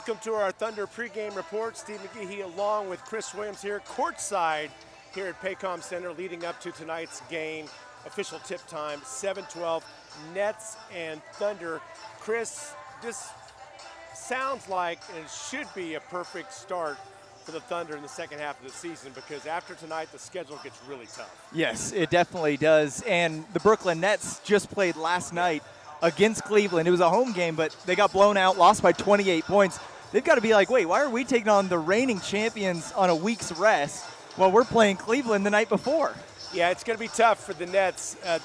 Welcome to our Thunder pregame report. Steve McGehee along with Chris Williams here, courtside here at Paycom Center, leading up to tonight's game. Official tip time, 7:12, Nets and Thunder. Chris, this sounds like it should be a perfect start for the Thunder in the second half of the season, because after tonight, the schedule gets really tough. Yes, it definitely does. And the Brooklyn Nets just played last night against Cleveland. It was a home game, but they got blown out, lost by 28 points. They've got to be like, wait, why are we taking on the reigning champions on a week's rest while we're playing Cleveland the night before? Yeah, it's going to be tough for the Nets. I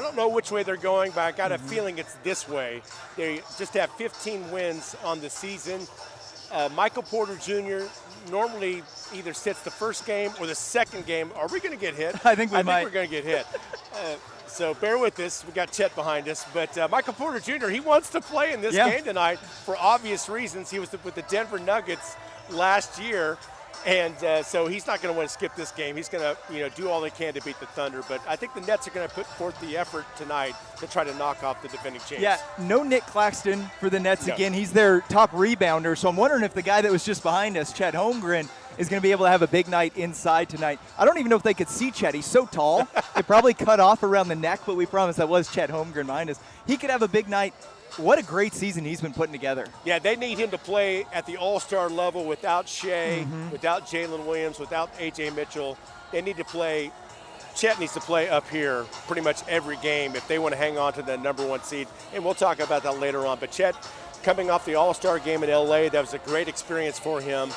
don't know which way they're going, but I got a feeling it's this way. They just have 15 wins on the season. Michael Porter Jr. normally either sits the first game or the second game. Are we going to get hit? I think we're going to get hit. So bear with us. We got Chet behind us. But Michael Porter Jr., he wants to play in this game tonight for obvious reasons. He was with the Denver Nuggets last year. And so he's not going to want to skip this game. He's going to, do all they can to beat the Thunder. But I think the Nets are going to put forth the effort tonight to try to knock off the defending champs. Yeah, no Nick Claxton for the Nets again. He's their top rebounder. So I'm wondering if the guy that was just behind us, Chet Holmgren, is going to be able to have a big night inside tonight. I don't even know if they could see Chet. He's so tall. It probably cut off around the neck, but we promised that was Chet Holmgren behind us. He could have a big night. What a great season he's been putting together. Yeah, they need him to play at the all-star level without Shea, without Jalen Williams, without A.J. Mitchell. They need to play – Chet needs to play up here pretty much every game if they want to hang on to the #1 seed. And we'll talk about that later on. But Chet, coming off the all-star game in L.A., that was a great experience for him.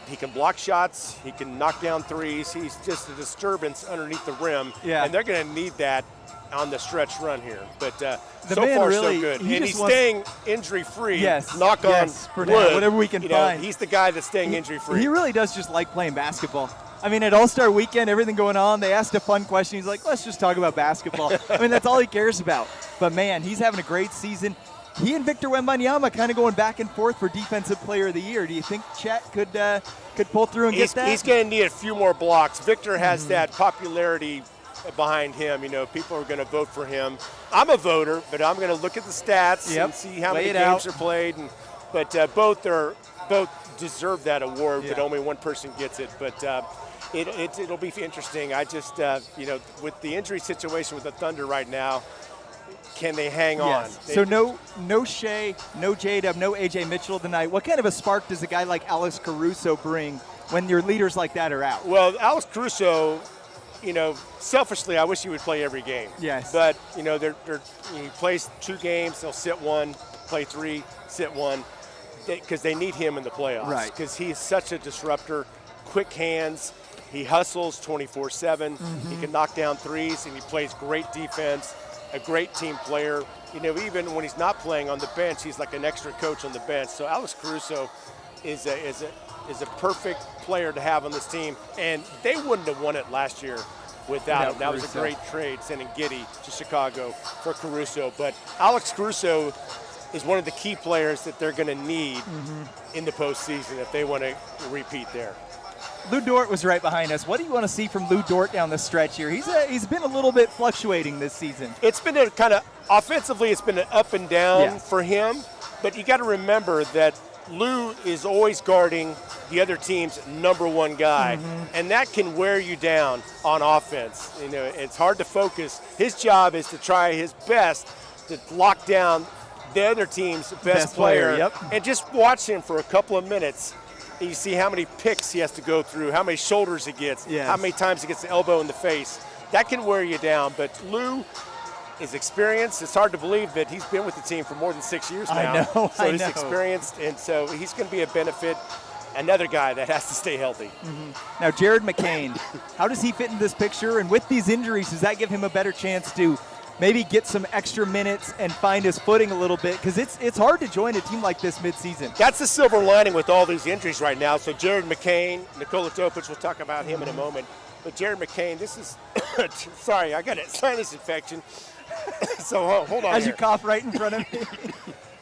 He can block shots. He can knock down threes. He's just a disturbance underneath the rim. Yeah. And they're going to need that on the stretch run here. But so man far, really, so good. And he's staying injury-free. Yes. Knock on for wood. now, whatever we can find. He's the guy that's staying injury-free. He really does just like playing basketball. I mean, at All-Star Weekend, everything going on, they asked a fun question. He's like, let's just talk about basketball. I mean, that's all he cares about. But, man, he's having a great season. He and Victor Wembanyama kind of going back and forth for Defensive Player of the Year. Do you think Chet could pull through and get that? He's going to need a few more blocks. Victor has that popularity behind him. People are going to vote for him. I'm a voter, but I'm going to look at the stats and see how many games are played. But both deserve that award, but only one person gets it. But it'll be interesting. I just, with the injury situation with the Thunder right now, can they hang on? So no Shea, no J-Dub, no A.J. Mitchell tonight. What kind of a spark does a guy like Alex Caruso bring when your leaders like that are out? Well, Alex Caruso, selfishly, I wish he would play every game. Yes. But, he plays 2 games, they'll sit 1, play 3, sit 1, because they need him in the playoffs. Right. Because he's such a disruptor, quick hands, he hustles 24/7, he can knock down threes, and he plays great defense, a great team player. Even when he's not playing on the bench, he's like an extra coach on the bench. So Alex Caruso is a perfect player to have on this team, and they wouldn't have won it last year without him. That was a great trade, sending Giddey to Chicago for Caruso. But Alex Caruso is one of the key players that they're going to need in the postseason if they want to repeat there. Lou Dort was right behind us. What do you want to see from Lou Dort down the stretch here? He's been a little bit fluctuating this season. It's been a kind of offensively, it's been an up and down for him. But you got to remember that Lou is always guarding the other team's #1 guy, and that can wear you down on offense. It's hard to focus. His job is to try his best to lock down the other team's best player. And just watch him for a couple of minutes. You see how many picks he has to go through, how many shoulders he gets, how many times he gets the elbow in the face. That can wear you down. But Lou is experienced. It's hard to believe that he's been with the team for more than 6 years now. I know. He's experienced, and so he's going to be a benefit. Another guy that has to stay healthy. Now, Jared McCain, how does he fit in this picture? And with these injuries, does that give him a better chance to maybe get some extra minutes and find his footing a little bit? Because it's hard to join a team like this midseason. That's the silver lining with all these injuries right now. So Jared McCain, Nikola Topic, we'll talk about him in a moment. But Jared McCain, this is – sorry, I got a sinus infection. So hold on As here. you cough right in front of me.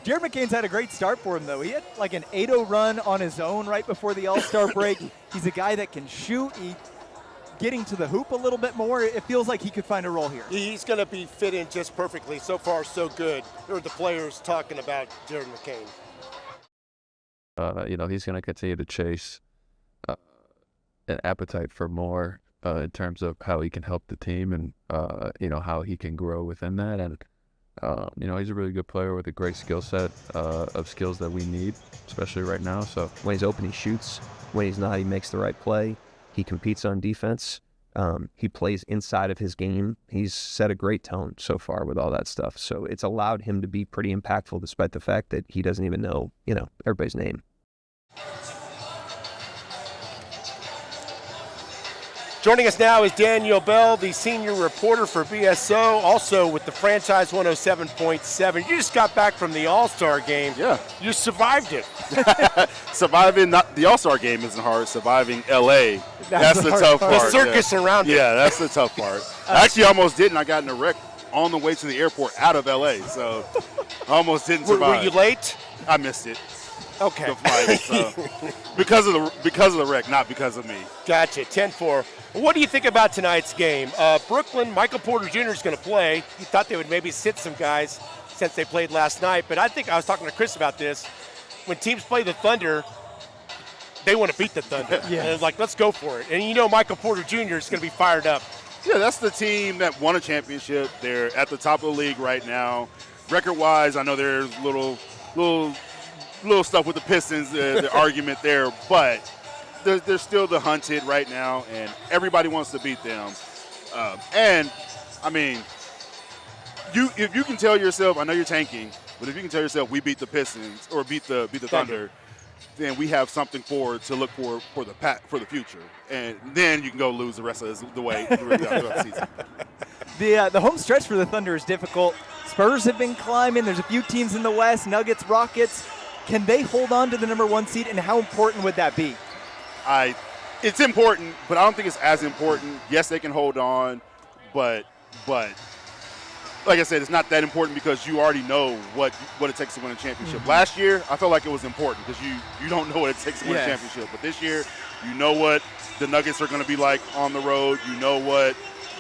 Jared McCain's had a great start for him, though. He had like an 8-0 run on his own right before the All-Star break. He's a guy that can shoot. Getting to the hoop a little bit more, it feels like he could find a role here. He's going to be fit in just perfectly. So far, so good. There are the players talking about Jared McCain. he's going to continue to chase an appetite for more in terms of how he can help the team and, how he can grow within that. And, he's a really good player with a great skill set of skills that we need, especially right now. So when he's open, he shoots. When he's not, he makes the right play. He competes on defense. He plays inside of his game. He's set a great tone so far with all that stuff. So it's allowed him to be pretty impactful despite the fact that he doesn't even know, everybody's name. Joining us now is Daniel Bell, the senior reporter for BSO, also with the Franchise 107.7. You just got back from the All-Star game. Yeah. You survived it. Surviving, not the All-Star game isn't hard. Surviving L.A., that's the tough part. The circus around it. Yeah, that's the tough part. I actually almost didn't. I got in a wreck on the way to the airport out of L.A., so I almost didn't survive. Were you late? I missed it. Okay. The flight, so. because of the wreck, not because of me. Gotcha. 10-4. What do you think about tonight's game? Brooklyn, Michael Porter Jr. is going to play. You thought they would maybe sit some guys since they played last night, but I think I was talking to Chris about this. When teams play the Thunder, they want to beat the Thunder. Yeah. And it's like, let's go for it. And Michael Porter Jr. is going to be fired up. Yeah, that's the team that won a championship. They're at the top of the league right now. Record-wise, I know there's little stuff with the Pistons, the argument there, but they're still the hunted right now, and everybody wants to beat them. And, I mean, if you can tell yourself, I know you're tanking, but if you can tell yourself we beat the Pistons or beat the Thunder, then we have something to look for the future. And then you can go lose the rest of the season. The home stretch for the Thunder is difficult. Spurs have been climbing. There's a few teams in the West, Nuggets, Rockets. Can they hold on to the number 1 seed, and how important would that be? It's important, but I don't think it's as important. Yes, they can hold on, but like I said, it's not that important because you already know what it takes to win a championship. Mm-hmm. Last year, I felt like it was important because you don't know what it takes to win a championship. But this year, you know what the Nuggets are going to be like on the road. You know what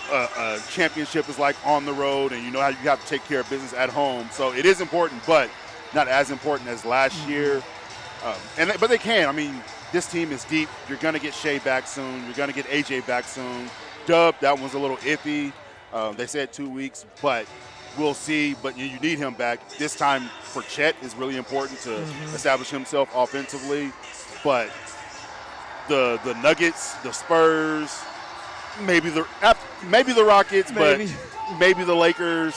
a championship is like on the road, and you know how you have to take care of business at home. So it is important, but not as important as last year. But they can. I mean, this team is deep. You're going to get Shea back soon. You're going to get AJ back soon. Dub, that one's a little iffy. They said 2 weeks, but we'll see. But you need him back. This time for Chet is really important to establish himself offensively. But the Nuggets, the Spurs, maybe the Rockets, but maybe the Lakers.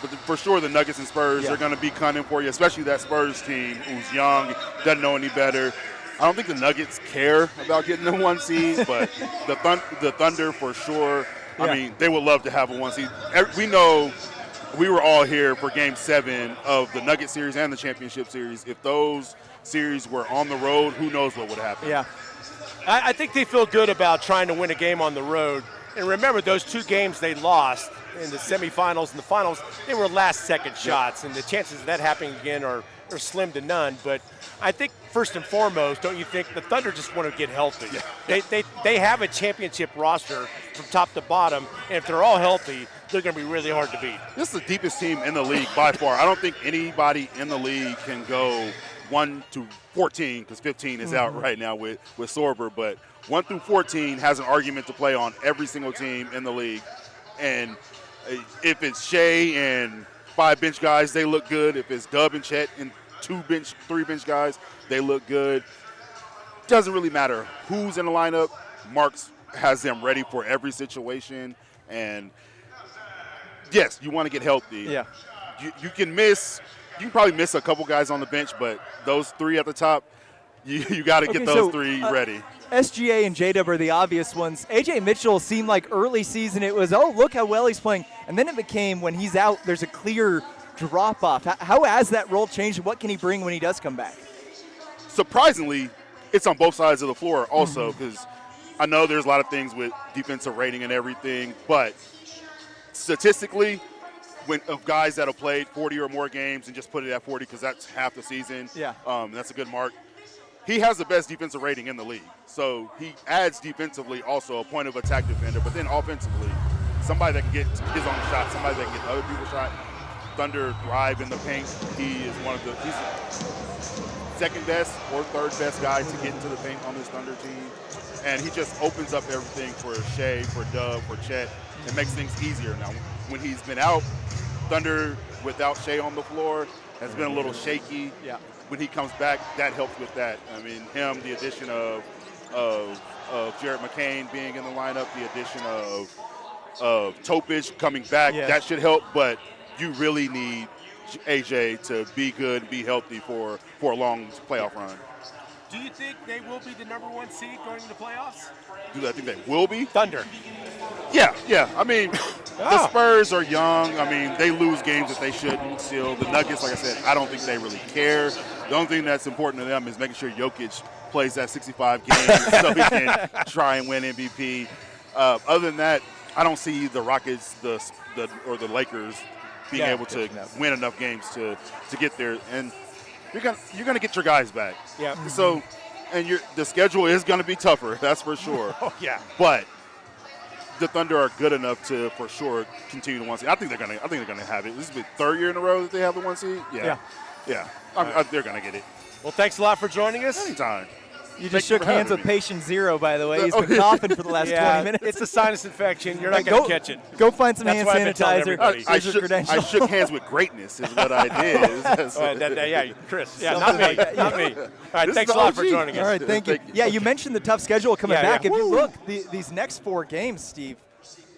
But for sure, the Nuggets and Spurs are going to be cunning for you, especially that Spurs team who's young, doesn't know any better. I don't think the Nuggets care about getting the 1 seed, but the Thunder for sure. Yeah. I mean, they would love to have a 1 seed. We know we were all here for Game 7 of the Nugget series and the championship series. If those series were on the road, who knows what would happen. Yeah. I think they feel good about trying to win a game on the road. And remember, those 2 games they lost in the semifinals and the finals, they were last-second shots, and the chances of that happening again are slim to none. But I think first and foremost, don't you think the Thunder just want to get healthy? Yeah. They have a championship roster from top to bottom, and if they're all healthy, they're going to be really hard to beat. This is the deepest team in the league by far. I don't think anybody in the league can go 1 to 14, because 15 is out right now with Sorber, but 1 through 14 has an argument to play on every single team in the league. And if it's Shea and 5 bench guys, they look good. If it's Dub and Chet and 3 bench guys, they look good. Doesn't really matter who's in the lineup. Marks has them ready for every situation. And yes, you want to get healthy. Yeah. You can probably miss a couple guys on the bench, but those 3 at the top, you got to get those 3 ready. SGA and J-Dub are the obvious ones. AJ Mitchell seemed like early season it was, look how well he's playing. And then it became, when he's out, there's a clear drop-off. How has that role changed? What can he bring when he does come back? Surprisingly, it's on both sides of the floor also, because I know there's a lot of things with defensive rating and everything, but statistically, of guys that have played 40 or more games and just put it at 40 because that's half the season, that's a good mark. He has the best defensive rating in the league. So he adds defensively also a point of attack defender, but then offensively, somebody that can get his own shot, somebody that can get other people's shot. Thunder thrive in the paint. He's the second best or third best guy to get into the paint on this Thunder team. And he just opens up everything for Shea, for Doug, for Chet, and makes things easier. Now, when he's been out, Thunder without Shea on the floor has been a little shaky. Yeah. When he comes back, that helps with that. I mean, the addition of Jared McCain being in the lineup, the addition of Topic coming back, that should help. But you really need AJ to be good, be healthy for a long playoff run. Do you think they will be the number 1 seed going into the playoffs? Do I think they will be? Thunder. Yeah. I mean, the Spurs are young. I mean, they lose games that they shouldn't still. The Nuggets, like I said, I don't think they really care. The only thing that's important to them is making sure Jokic plays that 65 games so he can try and win MVP. Other than that, I don't see the Rockets or the Lakers being able to win enough games to get there. And you're gonna get your guys back. Yeah. So, and the schedule is gonna be tougher. That's for sure. Oh yeah. But the Thunder are good enough to, for sure, continue the 1 seed. I think they're gonna have it. This is the 3rd year in a row that they have the 1 seed. Yeah. They're gonna get it. Well, thanks a lot for joining us. Anytime. You just shook hands with patient zero, by the way. He's been coughing for the last 20 minutes. It's a sinus infection. You're not going to catch it. Go find some hand That's why I've been telling sanitizer. everybody. I shook hands with greatness is what I did. Chris. Yeah, not me. Not me. All right, This thanks is a lot OG. for joining us. All right, thank you. Thank you. Yeah, you mentioned the tough schedule coming Yeah, back. yeah. If you look, these next 4 games, Steve,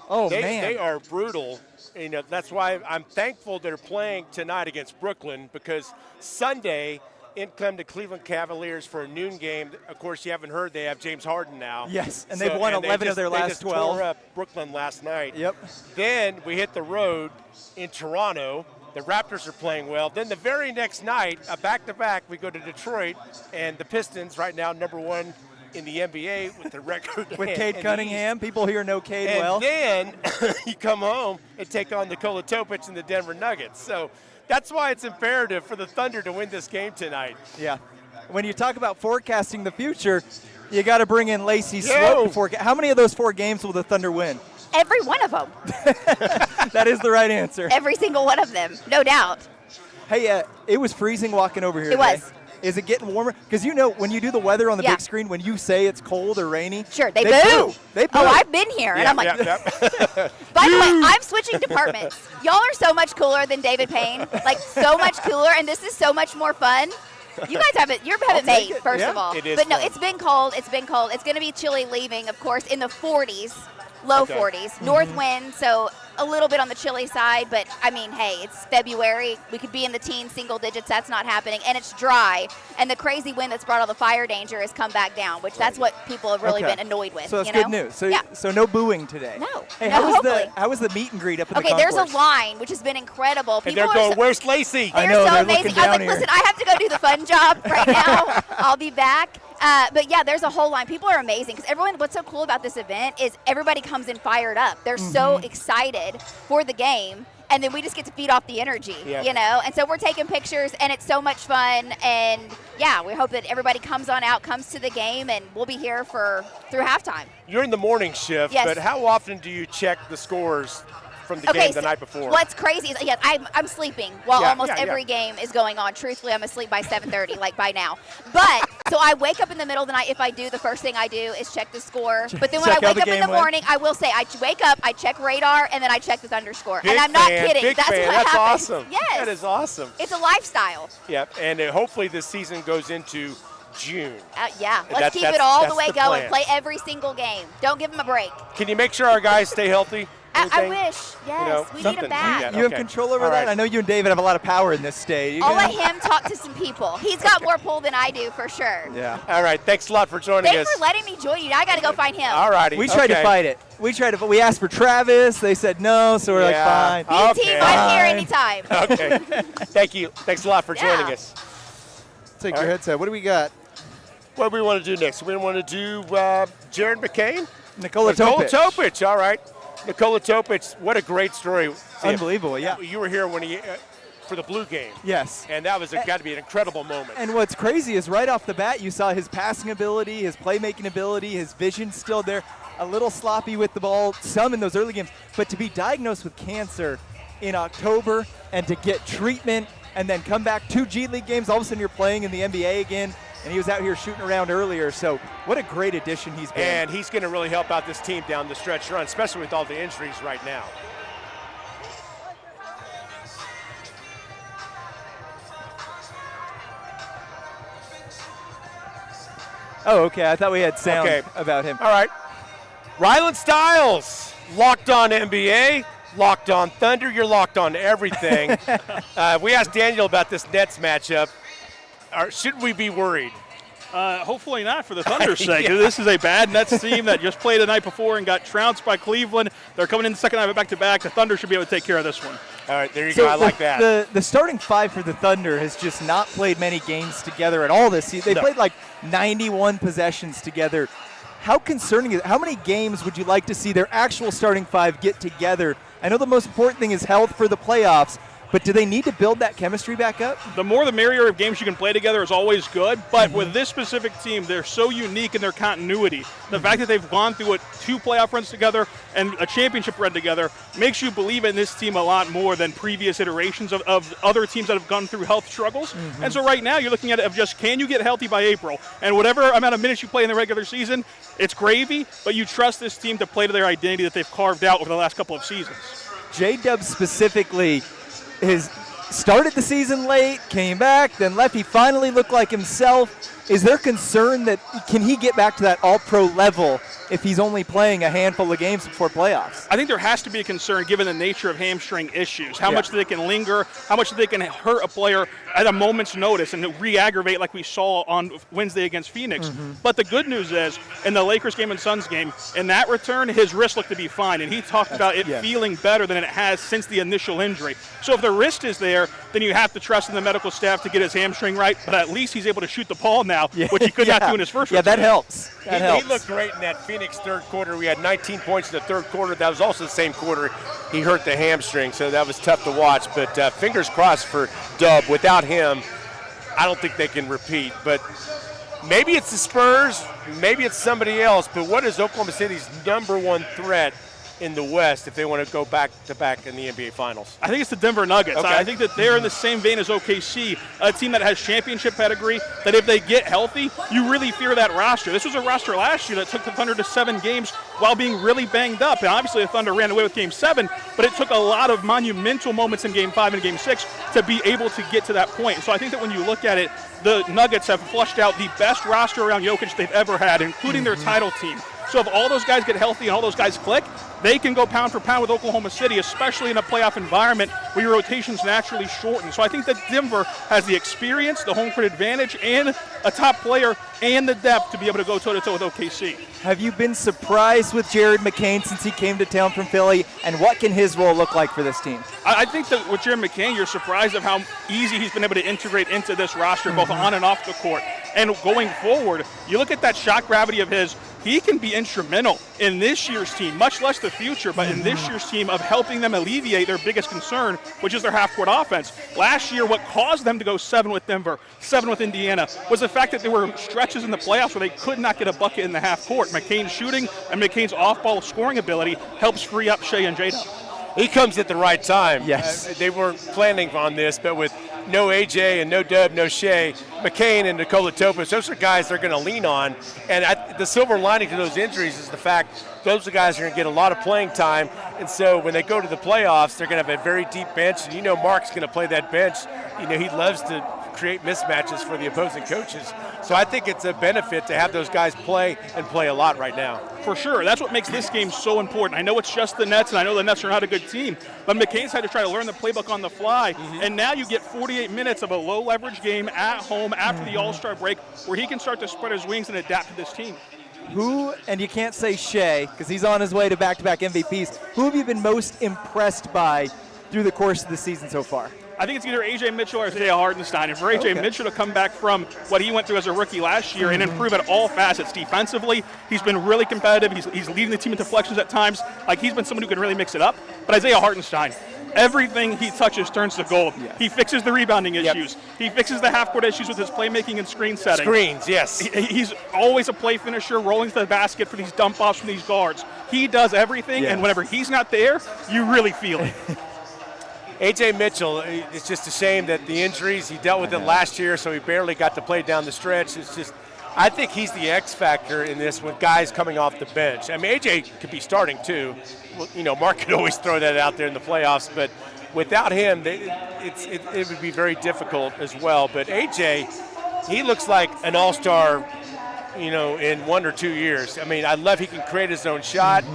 man. They are brutal. That's why I'm thankful they're playing tonight against Brooklyn, because Sunday in come the Cleveland Cavaliers for a noon game. Of course, you haven't heard they have James Harden now. Yes, and they've won 11 of their last 12. Tore up Brooklyn last night. Yep. Then we hit the road in Toronto. The Raptors are playing well. Then the very next night, a back-to-back, we go to Detroit, and the Pistons right now number 1 in the NBA with the record. With Cade Cunningham. People here know Cade and well. then you come home and take on Nikola Topic and the Denver Nuggets. So that's why it's imperative for the Thunder to win this game tonight. Yeah. When you talk about forecasting the future, you got to bring in Lacey Sloat. How many of those 4 games will the Thunder win? Every one of them. That is the right answer. Every single one of them, no doubt. Hey, it was freezing walking over here It today. was. Is it getting warmer? Because when you do the weather on the big screen, when you say it's cold or rainy, Sure, they boo. They boo. Oh, I've been here, and I'm like, by the way, I'm switching departments. Y'all are so much cooler than David Payne, like so much cooler, and this is so much more fun. You guys have it made, first of all. It is but no, fun. It's been cold. It's going to be chilly leaving, of course, in the 40s, low 40s. North wind, so a little bit on the chilly side, but I mean, hey, it's February. We could be in the teens, single digits. That's not happening, and it's dry. And the crazy wind that's brought all the fire danger has come back down, which that's what people have really been annoyed with. So that's good news. So no booing today. No. Hey, No, how was the meet and greet up in the Okay, there's concourse? a line, which has been incredible. And they're going, where's Lacey? I They're know, so they're amazing. looking I was down like, here. listen, I have to go do the fun job right now. I'll be back. But yeah, there's a whole line. People are amazing because what's so cool about this event is everybody comes in fired up. They're so excited for the game. And then we just get to feed off the energy, And so we're taking pictures, and it's so much fun. And yeah, we hope that everybody comes on out, comes to the game, and we'll be here through halftime. You're in the morning shift, Yes. but how often do you check the scores from the game the night before? What's crazy is, yes, I'm sleeping while almost yeah. every game is going on. Truthfully, I'm asleep by 7:30, like by now. But so I wake up in the middle of the night. If I do, the first thing I do is check the score. But then when I Check how wake the up in game the went. morning, I will say I wake up, I check radar, and then I check the Thunder score. Big and I'm not fan, kidding. big That's fan. what That's happens. awesome. Yes, That is awesome. It's a lifestyle. Yeah, and hopefully this season goes into June. Let's keep it all the way that's the going. plan. Play every single game. Don't give them a break. Can you make sure our guys stay healthy? I wish. Yes, we need something. them back. Yeah. You have Okay. control over All that? right. I know you and David have a lot of power in this state. I'll let him talk to some people. He's got more pull than I do, for sure. Yeah. All right, thanks a lot for joining Thanks us. for letting me join you. I got to go find him. All righty. We tried to fight it. We asked for Travis. They said no, so we're like, fine. B team, I'm here anytime. Okay. Thank you. Thanks a lot for joining Yeah. us. Take your headset. What do we got? What do we want to do next? We want to do Jared McCain? Nikola Topic. Topic, all right. Nikola Topic, what a great story. Unbelievable, yeah. You were here when he for the Blue game. Yes. And that was got to be an incredible moment. And what's crazy is right off the bat, you saw his passing ability, his playmaking ability, his vision still there. A little sloppy with the ball, some in those early games. But to be diagnosed with cancer in October and to get treatment and then come back 2 G League games. All of a sudden you're playing in the NBA again, and he was out here shooting around earlier. So what a great addition he's been. And he's going to really help out this team down the stretch run, especially with all the injuries right now. Oh, okay. I thought we had sound about him. All right. Ryland Stiles, Locked On NBA, Locked On Thunder. You're locked on everything. We asked Daniel about this Nets matchup. Should we be worried? Hopefully not, for the Thunder's sake. Yeah. This is a bad Nets team that just played the night before and got trounced by Cleveland. They're coming in the second night of back-to-back. The Thunder should be able to take care of this one. All right, there you go. I like that. The starting 5 for the Thunder has just not played many games together at all this season. They played like 91 possessions together. How concerning is it? How many games would you like to see their actual starting 5 get together? I know the most important thing is health for the playoffs, but do they need to build that chemistry back up? The more the merrier of games you can play together is always good, but with this specific team, they're so unique in their continuity. The fact that they've gone through 2 playoff runs together and a championship run together makes you believe in this team a lot more than previous iterations of other teams that have gone through health struggles. And so right now you're looking at it of just, can you get healthy by April? And whatever amount of minutes you play in the regular season, it's gravy, but you trust this team to play to their identity that they've carved out over the last couple of seasons. J-Dub specifically has started the season late, came back, then left. He finally looked like himself. Is there concern that can he get back to that all-pro level if he's only playing a handful of games before playoffs? I think there has to be a concern given the nature of hamstring issues, how much they can linger, how much they can hurt a player at a moment's notice and re-aggravate like we saw on Wednesday against Phoenix. But the good news is, in the Lakers game and Suns game, in that return, his wrist looked to be fine, and he talked about it feeling better than it has since the initial injury. So if the wrist is there, then you have to trust in the medical staff to get his hamstring right, but at least he's able to shoot the ball now, which he could not do in his first return. That helps. He looked great in that Phoenix third quarter. We had 19 points in the third quarter. That was also the same quarter he hurt the hamstring, so that was tough to watch. But fingers crossed for Dub. Without him, I don't think they can repeat. But maybe it's the Spurs, maybe it's somebody else. But what is Oklahoma City's number one threat in the West if they want to go back-to-back in the NBA Finals? I think it's the Denver Nuggets. I think that they're in the same vein as OKC, a team that has championship pedigree, that if they get healthy, you really fear that roster. This was a roster last year that took the Thunder to 7 games while being really banged up. And obviously the Thunder ran away with Game 7, but it took a lot of monumental moments in Game 5 and Game 6 to be able to get to that point. So I think that when you look at it, the Nuggets have flushed out the best roster around Jokic they've ever had, including their title team. So if all those guys get healthy and all those guys click, they can go pound for pound with Oklahoma City, especially in a playoff environment where your rotations naturally shorten. So I think that Denver has the experience, the home court advantage, and a top player and the depth to be able to go toe-to-toe with OKC. Have you been surprised with Jared McCain since he came to town from Philly, and what can his role look like for this team? I think that with Jared McCain, you're surprised of how easy he's been able to integrate into this roster, both on and off the court. And going forward, you look at that shot gravity of his, he can be instrumental in this year's team, much less the future, but in this year's team of helping them alleviate their biggest concern, which is their half-court offense. Last year, what caused them to go 7 with Denver, 7 with Indiana, was the fact that there were stretches in the playoffs where they could not get a bucket in the half-court. McCain's shooting and McCain's off-ball scoring ability helps free up Shea and J-Dub. He comes at the right time. Yes. They weren't planning on this, but with no AJ and no Dub, no Shea, McCain and Nikola Topos, those are guys they're going to lean on. And the silver lining to those injuries is the fact those are guys are going to get a lot of playing time. And so when they go to the playoffs, they're going to have a very deep bench. And you know Mark's going to play that bench. You know, he loves to create mismatches for the opposing coaches. So I think it's a benefit to have those guys play and play a lot right now. For sure. That's what makes this game so important. I know it's just the Nets, and I know the Nets are not a good team, but McCain's had to try to learn the playbook on the fly, and now you get 48 minutes of a low-leverage game at home after the All-Star break where he can start to spread his wings and adapt to this team. Who, and you can't say Shea because he's on his way to back-to-back MVPs, who have you been most impressed by through the course of the season so far? I think it's either A.J. Mitchell or Isaiah Hartenstein. And for A.J. Mitchell to come back from what he went through as a rookie last year and improve at all facets defensively, he's been really competitive. He's leading the team in deflections at times. Like, he's been someone who can really mix it up. But Isaiah Hartenstein, everything he touches turns to gold. Yes. He fixes the rebounding issues. He fixes the half-court issues with his playmaking and screen setting. Screens, yes. He's always a play finisher, rolling to the basket for these dump-offs from these guards. He does everything, and whenever he's not there, you really feel it. A.J. Mitchell, it's just a shame that the injuries, he dealt with it last year, so he barely got to play down the stretch. It's just, I think he's the X factor in this with guys coming off the bench. I mean, A.J. could be starting too. Well, you know, Mark could always throw that out there in the playoffs, but without him, it would be very difficult as well. But A.J., he looks like an all-star, you know, in 1 or 2 years. I mean, I love he can create his own shot.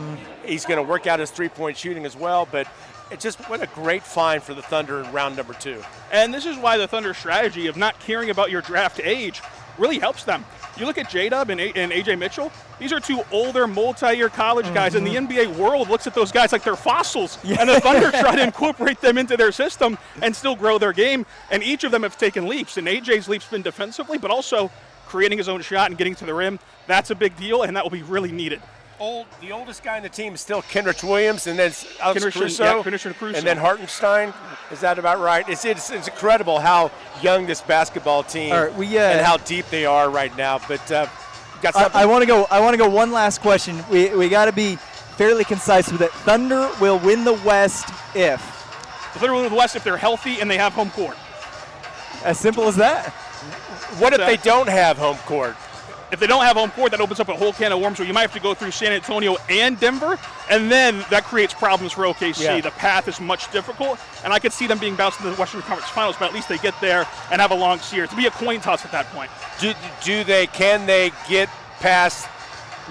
He's going to work out his three-point shooting as well, but it's just what a great find for the Thunder in round number 2. And this is why the Thunder strategy of not caring about your draft age really helps them. You look at J-Dub and A.J. Mitchell, these are 2 older multi-year college guys, and the NBA world looks at those guys like they're fossils, and the Thunder try to incorporate them into their system and still grow their game, and each of them have taken leaps, and A.J.'s leap's been defensively, but also creating his own shot and getting to the rim. That's a big deal, and that will be really needed. The oldest guy in the team is still Kenrich Williams, and then Alex Caruso, and then Hartenstein. Is that about right? It's incredible how young this basketball team and how deep they are right now. But got something? I want to go one last question. We got to be fairly concise with it. Thunder will win the West if the Thunder will win the West if they're healthy and they have home court. As simple as that. What if they don't have home court? If they don't have home court, that opens up a whole can of worms where you might have to go through San Antonio and Denver, and then that creates problems for OKC. Yeah. The path is much difficult, and I could see them being bounced into the Western Conference Finals, but at least they get there and have a long series. To be a coin toss at that point. Can they get past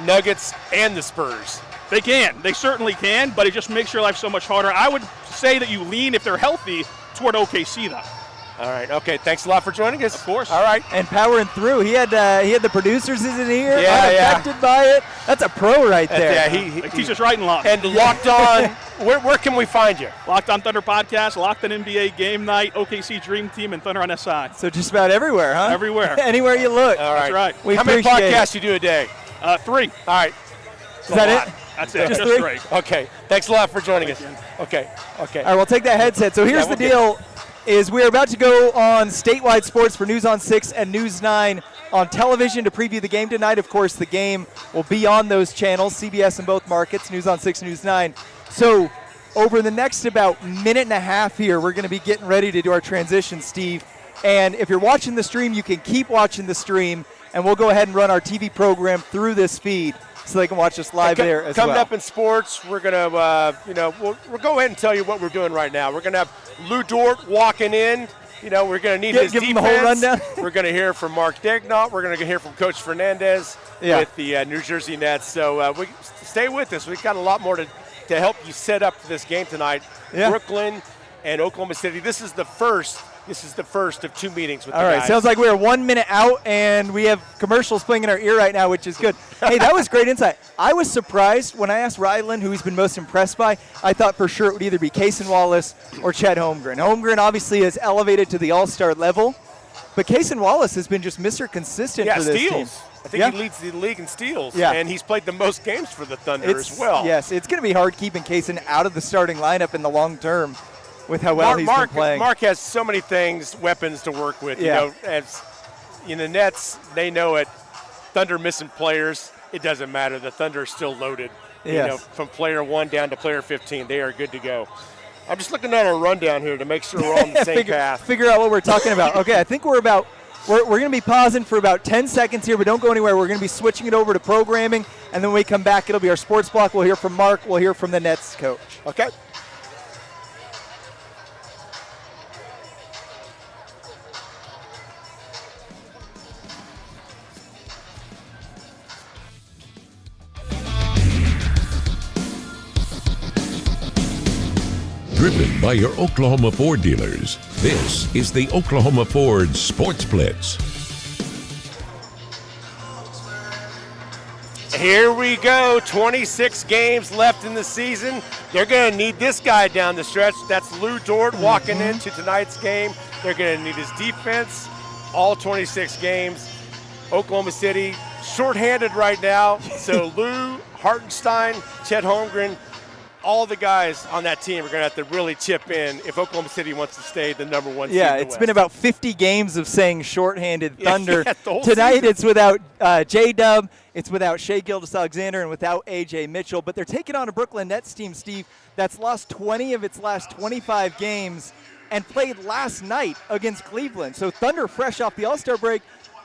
Nuggets and the Spurs? They can. They certainly can, but it just makes your life so much harder. I would say that you lean, if they're healthy, toward OKC, though. All right. Okay. Thanks a lot for joining us. Of course. All right. And powering through. He had the producers in here. Unaffected by it. That's a pro right there. Yeah. He teaches right and left. And Locked On. Where can we find you? Locked On Thunder Podcast, Locked On NBA Game Night, OKC Dream Team, and Thunder on SI. So just about everywhere, huh? Everywhere. Anywhere you look. All right. That's right. How many podcasts you do a day? 3. All right. Is that it? That's it. Just 3? Okay. Thanks a lot for joining us. Okay. All right. We'll take that headset. So here's the deal. Is we're about to go on statewide sports for News on 6 and News 9 on television to preview the game tonight. Of course, the game will be on those channels, CBS in both markets, News on 6, News 9. So over the next about minute and a half here, we're going to be getting ready to do our transition, Steve. And if you're watching the stream, you can keep watching the stream, and we'll go ahead and run our TV program through this feed so they can watch us live there as well. Coming up in sports, we're going to, we'll go ahead and tell you what we're doing right now. We're going to have Lou Dort walking in. You know, we're going to need his give defense. Him the whole rundown. We're going to hear from Mark Daignault. We're going to hear from Coach Fernandez with the New Jersey Nets. So stay with us. We've got a lot more to help you set up for this game tonight. Yeah. Brooklyn and Oklahoma City. This is the first of 2 meetings with the guys. All right, sounds like we're 1 minute out, and we have commercials playing in our ear right now, which is good. Hey, that was great insight. I was surprised when I asked Ryland who he's been most impressed by. I thought for sure it would either be Cason Wallace or Chet Holmgren. Holmgren obviously is elevated to the all-star level, but Cason Wallace has been just Mr. Consistent for this team. I think he leads the league in steals, and he's played the most games for the Thunder as well. Yes, it's going to be hard keeping Cason out of the starting lineup in the long term. With how well he's been playing. Mark has so many weapons to work with. Yeah. You know, as in the Nets, they know it. Thunder missing players, it doesn't matter. The Thunder are still loaded. Yes. You know, from player 1 down to player 15, they are good to go. I'm just looking at our rundown here to make sure we're on the same path. Figure out what we're talking about. Okay, I think we're going to be pausing for about 10 seconds here, but don't go anywhere. We're going to be switching it over to programming, and then when we come back, it'll be our sports block. We'll hear from Mark. We'll hear from the Nets coach. Okay. Driven by your Oklahoma Ford dealers, this is the Oklahoma Ford Sports Blitz. Here we go, 26 games left in the season. They're going to need this guy down the stretch. That's Lou Dort walking into tonight's game. They're going to need his defense, all 26 games. Oklahoma City shorthanded right now. So Lou, Hartenstein, Chet Holmgren, all the guys on that team are going to have to really chip in if Oklahoma City wants to stay the number 1 seed in the it's West. been about 50 games of saying shorthanded Thunder. Yeah, the whole Tonight season. it's without J-Dub, it's without Shai Gilgeous-Alexander, and without A.J. Mitchell. But they're taking on a Brooklyn Nets team, Steve, that's lost 20 of its last 25 games and played last night against Cleveland. So Thunder fresh off the All-Star break,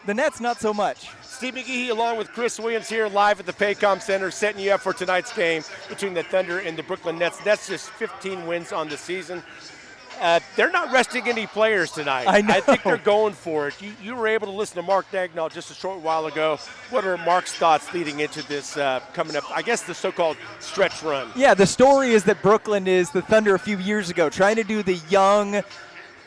the Nets not so much. Steve McGehee along with Chris Williams here live at the Paycom Center, setting you up for tonight's game between the Thunder and the Brooklyn Nets. That's just 15 wins on the season. They're not resting any players tonight. I know. I think they're going for it. You were able to listen to Mark Dagnall just a short while ago. What are Mark's thoughts leading into this coming up, I guess, the so-called stretch run? Yeah, the story is that Brooklyn is the Thunder a few years ago, trying to do the young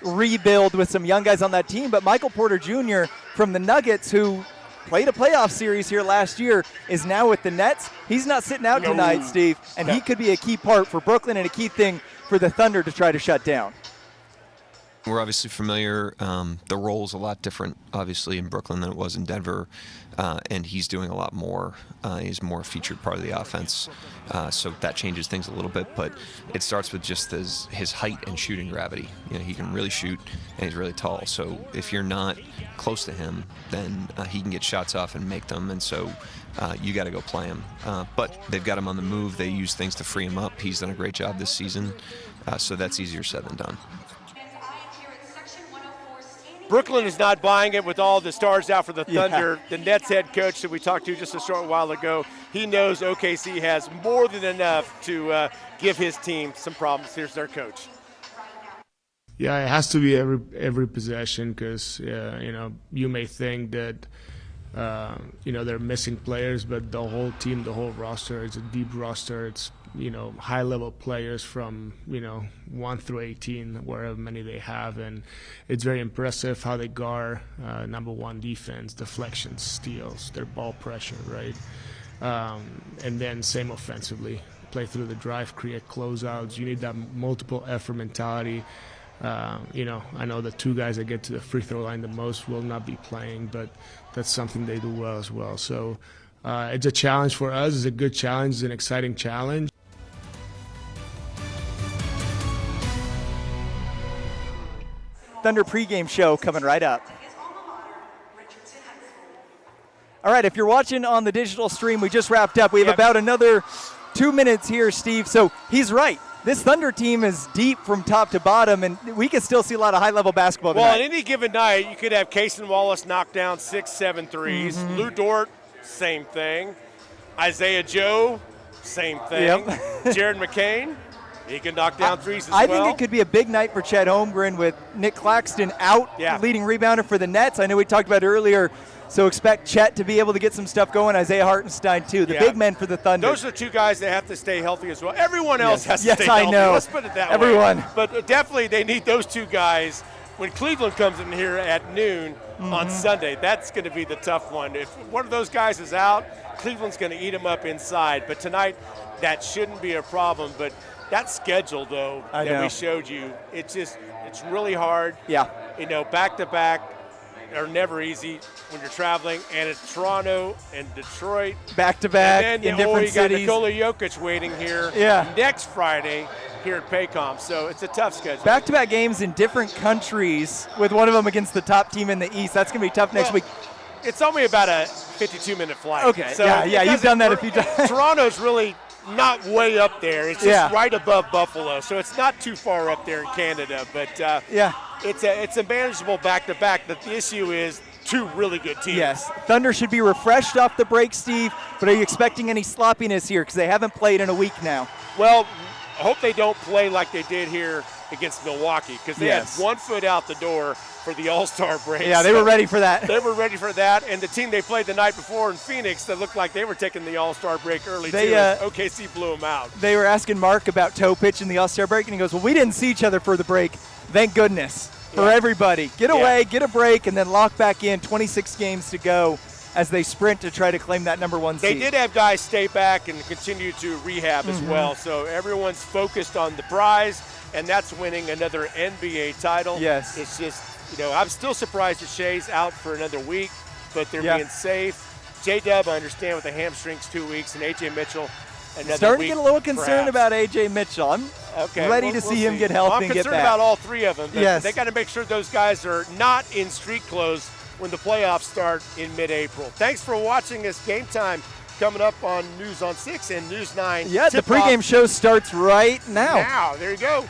rebuild with some young guys on that team. But Michael Porter Jr. from the Nuggets, who played a playoff series here last year, is now with the Nets. He's not sitting out tonight, Steve, and he could be a key part for Brooklyn and a key thing for the Thunder to try to shut down. We're obviously familiar. The role's a lot different, obviously, in Brooklyn than it was in Denver, and he's doing a lot more. He's more a featured part of the offense, so that changes things a little bit. But it starts with just his height and shooting gravity. He can really shoot, and he's really tall. So if you're not close to him, then he can get shots off and make them. And so you got to go play him. But they've got him on the move. They use things to free him up. He's done a great job this season, so that's easier said than done. Brooklyn is not buying it with all the stars out for the Thunder. The Nets head coach that we talked to just a short while ago, he knows OKC has more than enough to give his team some problems. Here's their coach. Yeah, it has to be every possession because, you may think that, they're missing players, but the whole team, the whole roster, it's a deep roster. It's, high-level players from, 1 through 18, wherever many they have. And it's very impressive how they guard number 1 defense, deflections, steals, their ball pressure, right? And then same offensively. Play through the drive, create closeouts. You need that multiple effort mentality. I know the 2 guys that get to the free throw line the most will not be playing, but that's something they do well as well. So it's a challenge for us. It's a good challenge. It's an exciting challenge. Thunder pregame show coming right up. All right, if you're watching on the digital stream, we just wrapped up. We have about another 2 minutes here, Steve. So he's right. This Thunder team is deep from top to bottom, and we can still see a lot of high-level basketball tonight. Well, on any given night, you could have Cason Wallace knock down 6-7 threes. Mm-hmm. Lou Dort, same thing. Isaiah Joe, same thing. Jared McCain, he can knock down threes as well. I think it could be a big night for Chet Holmgren with Nick Claxton out, leading rebounder for the Nets. I know we talked about earlier, so expect Chet to be able to get some stuff going. Isaiah Hartenstein, too, the big men for the Thunder. Those are 2 guys that have to stay healthy as well. Everyone else has to stay I healthy. know. Let's put it that Everyone. way. But definitely they need those 2 guys. When Cleveland comes in here at noon on Sunday, that's going to be the tough one. If one of those guys is out, Cleveland's going to eat them up inside. But tonight, that shouldn't be a problem. But that schedule, though, that we showed you, it's really hard. Yeah. Back-to-back are never easy when you're traveling. And it's Toronto and Detroit. Back-to-back and then, in different you got cities. Nikola Jokic waiting here next Friday here at Paycom. So it's a tough schedule. Back-to-back games in different countries with one of them against the top team in the East. That's going to be tough next week. It's only about a 52-minute flight. Okay, so you've done that a few times. Toronto's really not way up there. It's just right above Buffalo, so it's not too far up there in Canada. But it's a manageable back-to-back. The issue is 2 really good teams. Yes, Thunder should be refreshed off the break, Steve, but are you expecting any sloppiness here because they haven't played in a week now? Well, I hope they don't play like they did here against Milwaukee because they had 1 foot out the door for the All-Star break. Yeah, they were ready for that. They were ready for that, and the team they played the night before in Phoenix that looked like they were taking the All-Star break early too. OKC blew them out. They were asking Mark about toe pitch in the All-Star break, and he goes, well, we didn't see each other for the break. Thank goodness for everybody. Get away, get a break, and then lock back in. 26 games to go as they sprint to try to claim that number 1 seed. They did have guys stay back and continue to rehab as well, so everyone's focused on the prize, and that's winning another NBA title. Yes. It's just, I'm still surprised that Shai's out for another week, but they're being safe. J-Dub, I understand, with the hamstrings 2 weeks, and A.J. Mitchell, another Starting week, to get a little concerned perhaps. about A.J. Mitchell. I'm Okay, ready to see him get healthy well, I'm and get concerned back. about all three of them. Yes. They got to make sure those guys are not in street clothes when the playoffs start in mid-April. Thanks for watching this Game Time coming up on News on 6 and News 9. Yeah, the Tip-off pregame show starts right now. Now, there you go.